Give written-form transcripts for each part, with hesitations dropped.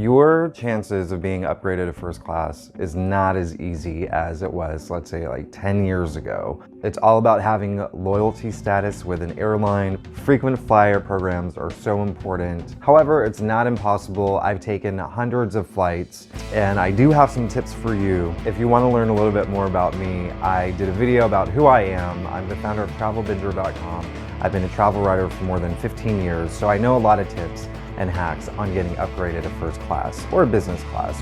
Your chances of being upgraded to first class is not as easy as it was, let's say, like 10 years ago. It's all about having loyalty status with an airline. Frequent flyer programs are so important. However, it's not impossible. I've taken hundreds of flights, and I do have some tips for you. If you want to learn a little bit more about me, I did a video about who I am. I'm the founder of Travelbinger.com. I've been a travel writer for more than 15 years, so I know a lot of tips and hacks on getting upgraded to first class or business class.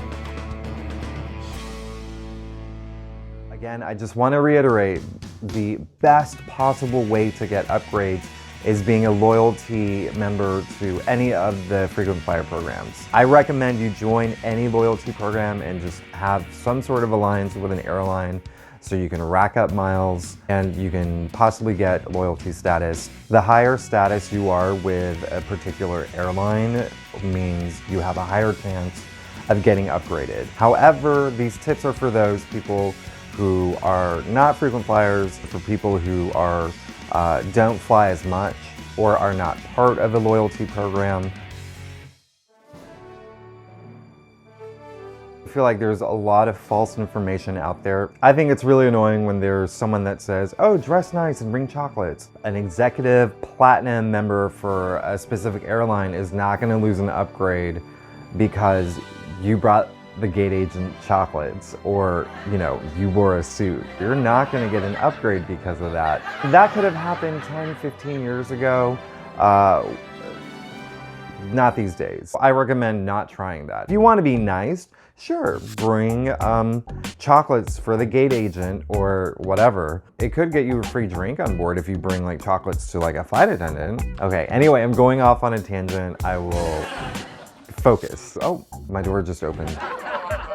Again, I just want to reiterate, the best possible way to get upgrades is being a loyalty member to any of the frequent flyer programs. I recommend you join any loyalty program and just have some sort of alliance with an airline so you can rack up miles and you can possibly get loyalty status. The higher status you are with a particular airline means you have a higher chance of getting upgraded. However, these tips are for those people who are not frequent flyers, for people who are don't fly as much or are not part of a loyalty program. I feel like there's a lot of false information out there. I think it's really annoying when there's someone that says, oh, dress nice and bring chocolates. An executive platinum member for a specific airline is not gonna lose an upgrade because you brought the gate agent chocolates or, you know, you wore a suit. You're not gonna get an upgrade because of that. That could have happened 10, 15 years ago. Not these days. I recommend not trying that. If you want to be nice, sure, bring chocolates for the gate agent or whatever. It could get you a free drink on board if you bring like chocolates to like a flight attendant. Okay, anyway, I'm going off on a tangent. I will focus. Oh, my door just opened.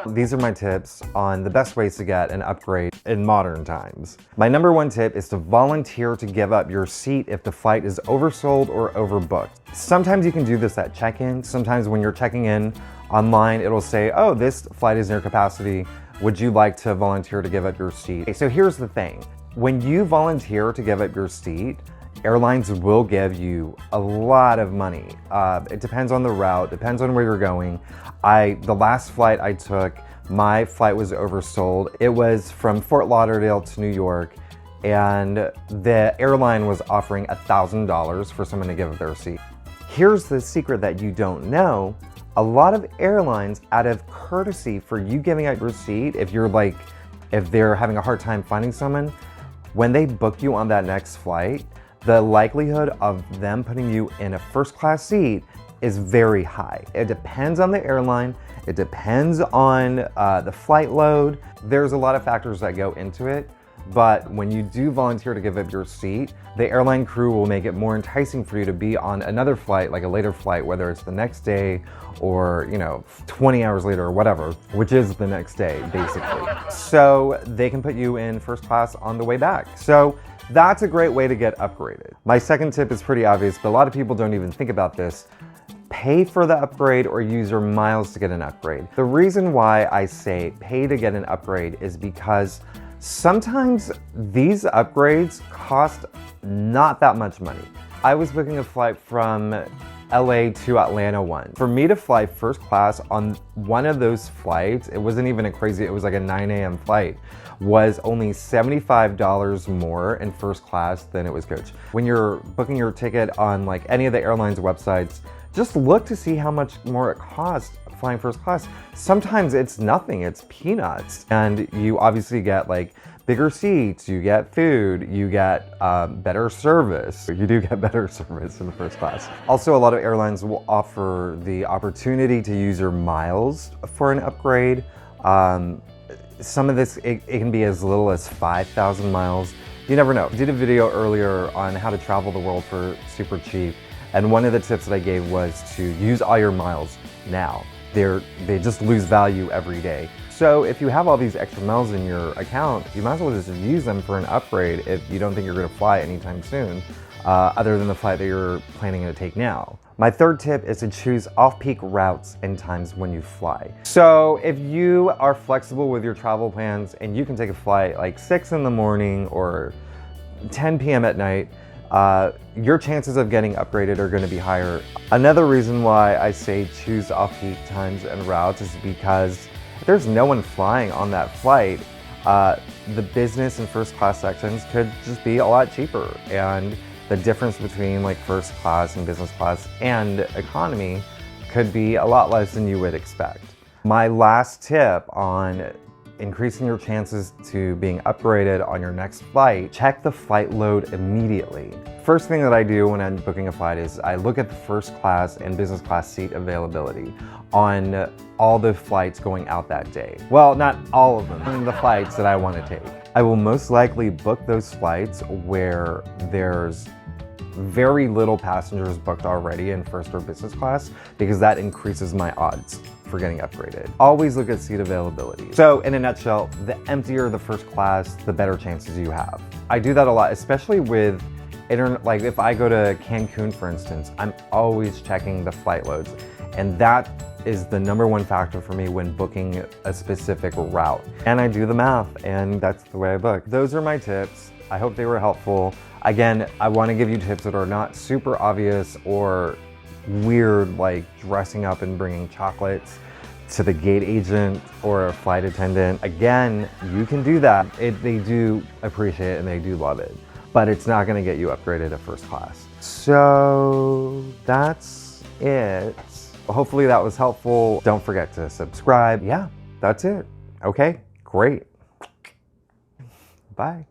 These are my tips on the best ways to get an upgrade in modern times. My number one tip is to volunteer to give up your seat if the flight is oversold or overbooked. Sometimes you can do this at check-in. Sometimes when you're checking in online, it'll say, oh, this flight is near capacity. Would you like to volunteer to give up your seat? Okay, so here's the thing. When you volunteer to give up your seat, airlines will give you a lot of money. It depends on the route, depends on where you're going. The last flight I took, my flight was oversold. It was from Fort Lauderdale to New York, and the airline was offering $1,000 for someone to give up their seat. Here's the secret that you don't know. A lot of airlines, out of courtesy for you giving up your seat, if they're having a hard time finding someone, when they book you on that next flight, the likelihood of them putting you in a first class seat is very high. It depends on the airline. It depends on the flight load. There's a lot of factors that go into it. But when you do volunteer to give up your seat, the airline crew will make it more enticing for you to be on another flight, like a later flight, whether it's the next day or, 20 hours later or whatever, which is the next day, basically. So they can put you in first class on the way back. So that's a great way to get upgraded. My second tip is pretty obvious, but a lot of people don't even think about this. Pay for the upgrade or use your miles to get an upgrade. The reason why I say pay to get an upgrade is because sometimes these upgrades cost not that much money. I was booking a flight from LA to Atlanta once. For me to fly first class on one of those flights, it wasn't even it was like a 9 a.m. flight, was only $75 more in first class than it was coach. When you're booking your ticket on like any of the airlines' websites, just look to see how much more it costs flying first class. Sometimes it's nothing, it's peanuts. And you obviously get like bigger seats, you get food, you get better service. You do get better service in the first class. Also, a lot of airlines will offer the opportunity to use your miles for an upgrade. Some of this, it can be as little as 5,000 miles. You never know. I did a video earlier on how to travel the world for super cheap. And one of the tips that I gave was to use all your miles now. They just lose value every day. So if you have all these extra miles in your account, you might as well just use them for an upgrade if you don't think you're gonna fly anytime soon, other than the flight that you're planning to take now. My third tip is to choose off-peak routes and times when you fly. So if you are flexible with your travel plans and you can take a flight like 6 in the morning or 10 p.m. at night, your chances of getting upgraded are going to be higher. Another reason why I say choose off-peak times and routes is because if there's no one flying on that flight, the business and first class sections could just be a lot cheaper, and the difference between like first class and business class and economy could be a lot less than you would expect. My last tip on increasing your chances to being upgraded on your next flight, check the flight load immediately. First thing that I do when I'm booking a flight is I look at the first class and business class seat availability on all the flights going out that day. Well, not all of them, the flights that I want to take. I will most likely book those flights where there's very little passengers booked already in first or business class, because that increases my odds for getting upgraded. Always look at seat availability. So in a nutshell, the emptier the first class, the better chances you have. I do that a lot, especially with internet. Like if I go to Cancun, for instance, I'm always checking the flight loads. And that is the #1 factor for me when booking a specific route. And I do the math, and that's the way I book. Those are my tips. I hope they were helpful. Again, I want to give you tips that are not super obvious or weird, like dressing up and bringing chocolates to the gate agent or a flight attendant. Again, you can do that. They do appreciate it and they do love it, but it's not going to get you upgraded to first class. So that's it. Hopefully that was helpful. Don't forget to subscribe. Yeah, that's it. Okay, great. Bye.